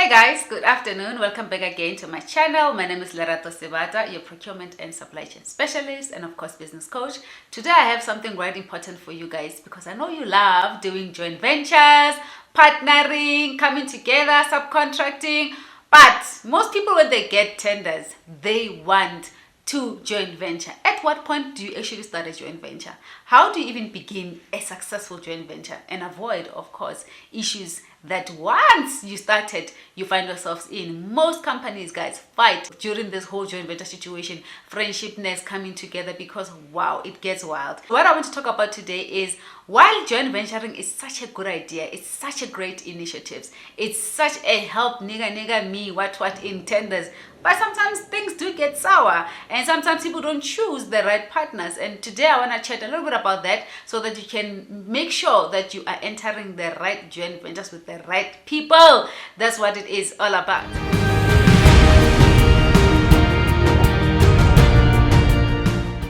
Hey guys, good afternoon. Welcome back again to my channel. My name is Lerato Sebata, your procurement and supply chain specialist and of course business coach. Today I have something very important for you guys because I know you love doing joint ventures, partnering, coming together, subcontracting. But most people when they get tenders, they want to joint venture. At what point do you actually start a joint venture? How do you even begin a successful joint venture and avoid, of course, issues that once you started, you find yourselves in? Most companies, guys, fight during this whole joint venture situation, friendshipness coming together because, wow, it gets wild. What I want to talk about today is while joint venturing is such a good idea, it's such a great initiative, it's such a help nigga me what in tenders, but sometimes things do get sour and sometimes people don't choose the right partners. And today I want to chat a little bit about that so that you can make sure that you are entering the right joint ventures with the right people. That's what it is all about.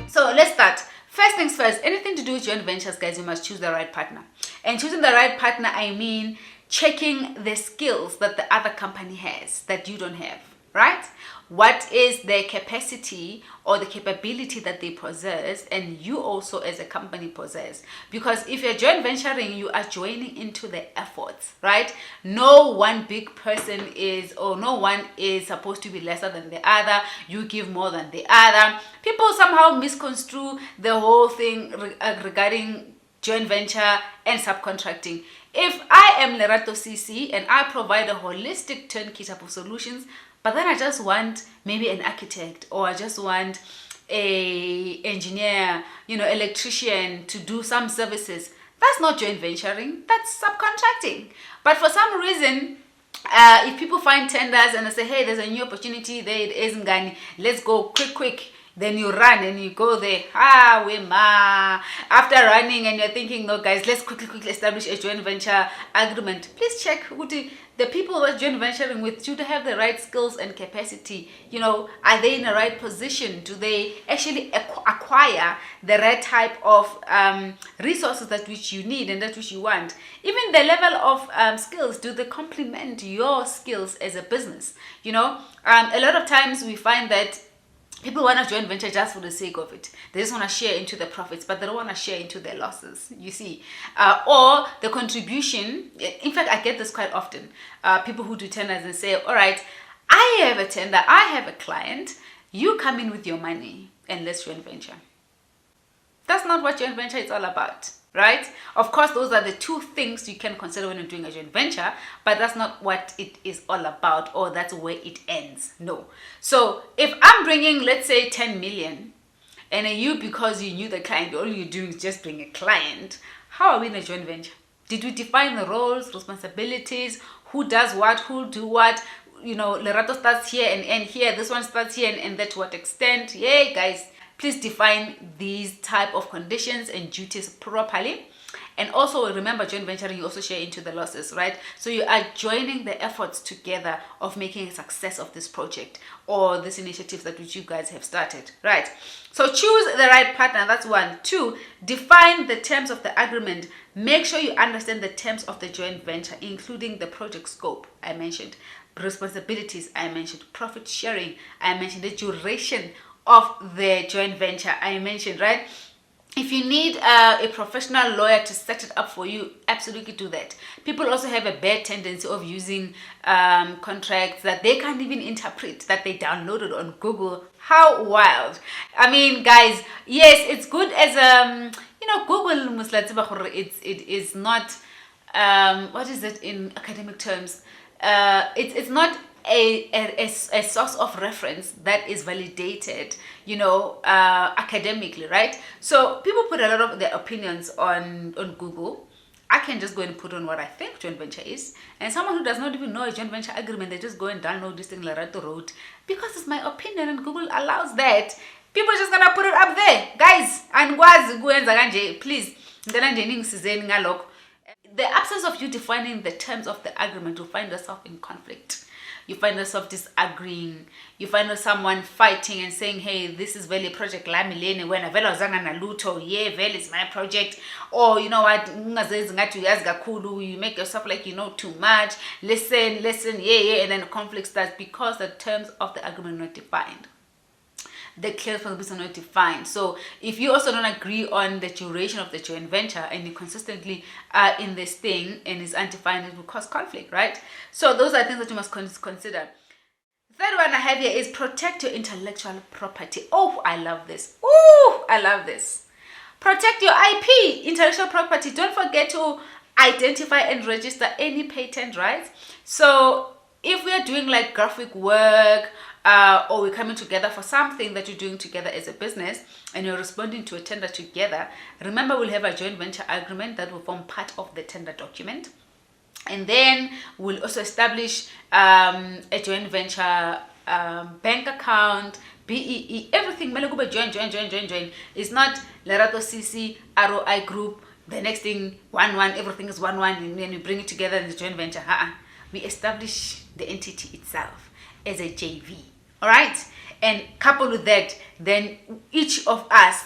So let's start. First things first, anything to do with joint ventures, guys, you must choose the right partner. And choosing the right partner, I mean checking the skills that the other company has that you don't have, right? What is their capacity or the capability that they possess and you also as a company possess? Because if you're joint venturing, you are joining into the efforts, right? No one big person is, or no one is supposed to be lesser than the other. You give more than the other. People somehow misconstrue the whole thing regarding joint venture and subcontracting. If I am Lerato CC and I provide a holistic turnkey type of solutions, but then I just want maybe an architect or I just want a engineer, electrician to do some services, that's not joint venturing, that's subcontracting. But for some reason, if people find tenders and they say, hey, there's a new opportunity, there it is, Ngani, let's go quick, then you run and you go there. After running and you're thinking, no guys, let's quickly establish a joint venture agreement. Please check who the people that joint venturing with, do they have the right skills and capacity? Are they in the right position? Do they actually acquire the right type of resources that which you need and that which you want? Even the level of skills, do they complement your skills as a business? A lot of times we find that people want to joint venture just for the sake of it. They just want to share into the profits, but they don't want to share into their losses, you see. Or the contribution. In fact, I get this quite often. People who do tenders and say, all right, I have a tender, I have a client, you come in with your money and let's joint venture. That's not what joint venture is all about, right? Of course, those are the two things you can consider when you're doing a joint venture, but that's not what it is all about, or that's where it ends. No. So if I'm bringing, let's say 10 million, and you, because you knew the client, all you're doing is just bring a client, how are we in a joint venture? Did we define the roles, responsibilities, who does what, who do what? Lerato starts here and end here, this one starts here and that to what extent? Yay, guys. Please define these type of conditions and duties properly. And also remember, joint venturing, you also share into the losses, right? So you are joining the efforts together of making a success of this project or this initiative that which you guys have started, right? So choose the right partner, that's one. Two, define the terms of the agreement. Make sure you understand the terms of the joint venture, including the project scope I mentioned, responsibilities I mentioned, profit sharing I mentioned, the duration of the joint venture I mentioned, right? If you need a professional lawyer to set it up for you, absolutely do that. People also have a bad tendency of using contracts that they can't even interpret, that they downloaded on Google. How wild. I mean, guys, yes, it's good as Google it is not what is it in academic terms? It's not a source of reference that is validated, academically, right? So people put a lot of their opinions on Google. I can just go and put on what I think joint venture is, and someone who does not even know a joint venture agreement, they just go and download this thing Lerato wrote because it's my opinion and Google allows that. People are just gonna put it up there, guys. And please, the absence of you defining the terms of the agreement, will find yourself in conflict. you find yourself disagreeing, you find someone fighting and saying, hey, this is really project lami leni wena vele awuzanga nalutho, yeah, vele it's my project, or you know what, ungazenzi ngathi uyazi kakhulu, you make yourself like you know too much, listen, yeah, and then conflict starts because the terms of the agreement are not defined. The clear responsibilities are not defined. So if you also don't agree on the duration of the joint venture and you consistently are in this thing and it's undefined, it will cause conflict, right? So those are things that you must consider. Third one I have here is protect your intellectual property. Oh, I love this. Oh, I love this. Protect your IP, intellectual property. Don't forget to identify and register any patent rights. So if we are doing like graphic work, or we're coming together for something that you're doing together as a business and you're responding to a tender together, remember we'll have a joint venture agreement that will form part of the tender document. And then we'll also establish a joint venture bank account, BEE, everything. Join. It's not Lerato CC, ROI group, the next thing, 1-1, everything is 1-1, and then we bring it together in the joint venture. We establish the entity itself as a JV. All right, and coupled with that, then each of us,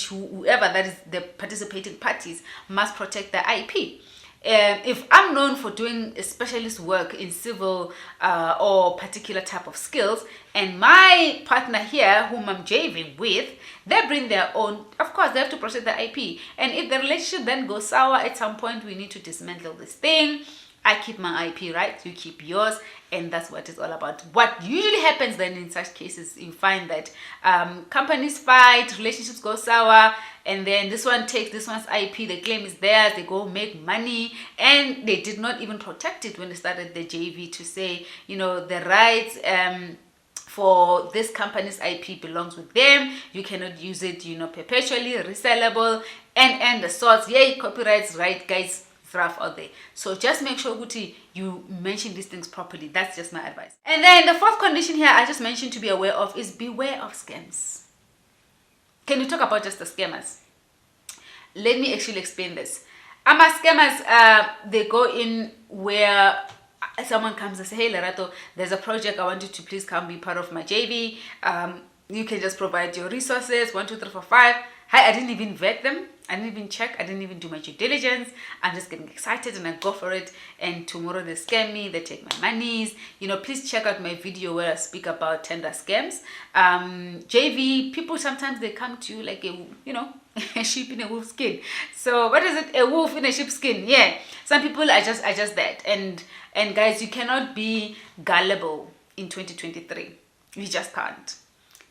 whoever that is the participating parties, must protect the IP. If I'm known for doing a specialist work in civil or particular type of skills, and my partner here, whom I'm JVing with, they bring their own, of course, they have to protect the IP. And if the relationship then goes sour, at some point we need to dismantle this thing. I keep my IP, right? You keep yours, and that's what it's all about. What usually happens then in such cases, you find that companies fight, relationships go sour, and then this one takes this one's IP, the claim is theirs, they go make money, and they did not even protect it when they started the JV to say, you know, the rights for this company's IP belongs with them. You cannot use it, you know, perpetually, resellable, and the sorts. Yay, copyrights, right, guys? Rough out there. So just make sure Guti, you mention these things properly. That's just my advice. And then the fourth condition here I just mentioned to be aware of is beware of scams. Can you talk about just the scammers? Let me actually explain this. Scammers, they go in where someone comes and say, hey Lerato, there's a project, I want you to please come be part of my JV. You can just provide your resources, 1, 2, 3, 4, 5. Hi, I didn't even vet them. I didn't even check. I didn't even do my due diligence. I'm just getting excited and I go for it. And tomorrow they scam me. They take my monies. You know, please check out my video where I speak about tender scams. JV, people sometimes they come to you like a sheep in a wolf's skin. So what is it? A wolf in a sheep's skin. Yeah. Some people are just that. And guys, you cannot be gullible in 2023. You just can't.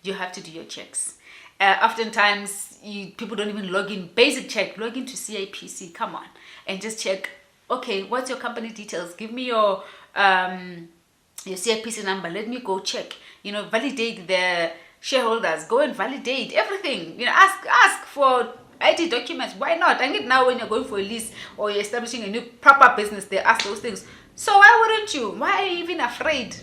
You have to do your checks. Oftentimes people don't even log in. Basic check, log into CIPC, come on, and just check, okay, what's your company details, give me your CIPC number, let me go check, you know, validate the shareholders, go and validate everything, you know, ask for ID documents. Why not? I think now when you're going for a lease or you're establishing a new proper business, they ask those things. So why wouldn't you? Why are you even afraid?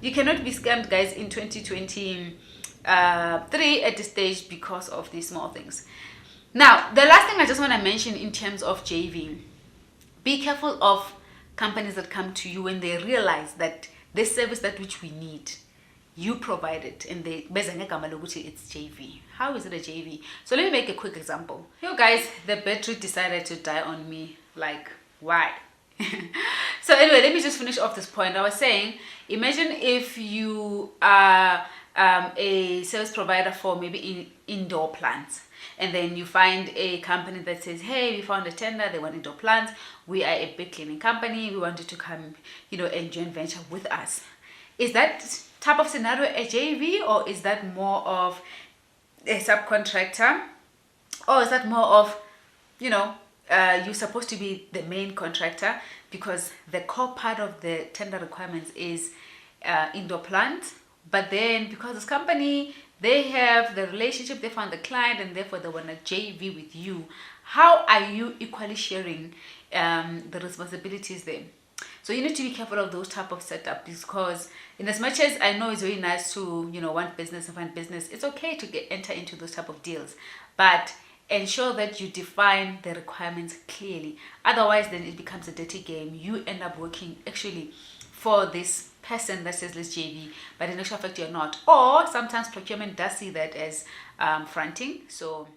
You cannot be scammed, guys, in 2023 at this stage because of these small things. Now, the last thing I just want to mention in terms of JV, be careful of companies that come to you when they realize that the service that which we need, you provide it, and they it's JV. How is it a JV? So let me make a quick example. Yo guys, the battery decided to die on me. Like, why? So anyway, let me just finish off this point. I was saying, imagine if you are a service provider for maybe indoor plants, and then you find a company that says, hey, we found a tender, they want indoor plants, we are a big cleaning company, we want you to come, you know, and joint venture with us. Is that type of scenario a JV, or is that more of a subcontractor, or is that more of, you know, you're supposed to be the main contractor because the core part of the tender requirements is indoor plants? But then because this company, they have the relationship, they found the client, and therefore they want a JV with you. How are you equally sharing the responsibilities there? So you need to be careful of those type of setup, because in as much as I know it's very nice to, you know, want business and find business, it's okay to enter into those type of deals, but ensure that you define the requirements clearly. Otherwise, then it becomes a dirty game. You end up working actually for this person that says let's JV, but in actual fact you're not. Or sometimes procurement does see that as fronting. So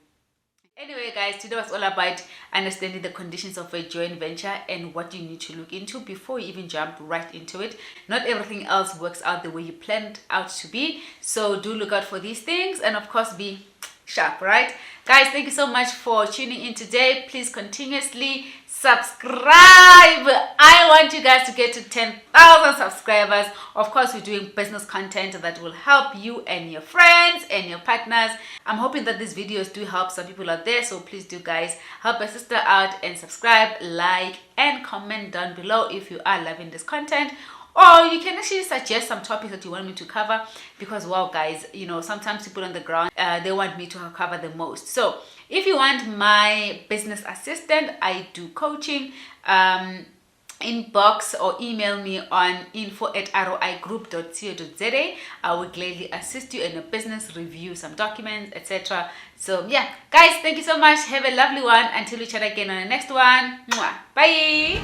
anyway, guys, today was all about understanding the conditions of a joint venture and what you need to look into before you even jump right into it. Not everything else works out the way you planned out to be, so do look out for these things, and of course be sharp, right? Guys, thank you so much for tuning in today. Please continuously subscribe. I want you guys to get to 10,000 subscribers. Of course, we're doing business content that will help you and your friends and your partners. I'm hoping that these videos do help some people out there, so please do, guys, help a sister out and subscribe, like, and comment down below if you are loving this content. Or you can actually suggest some topics that you want me to cover, because wow, guys, you know, sometimes people on the ground, they want me to cover the most. So if you want my business assistant, I do coaching. Inbox or email me on info@roigroup.co.za. I will gladly assist you in a business review, some documents, etc. So yeah, guys, thank you so much. Have a lovely one. Until we chat again on the next one. Mwah. Bye.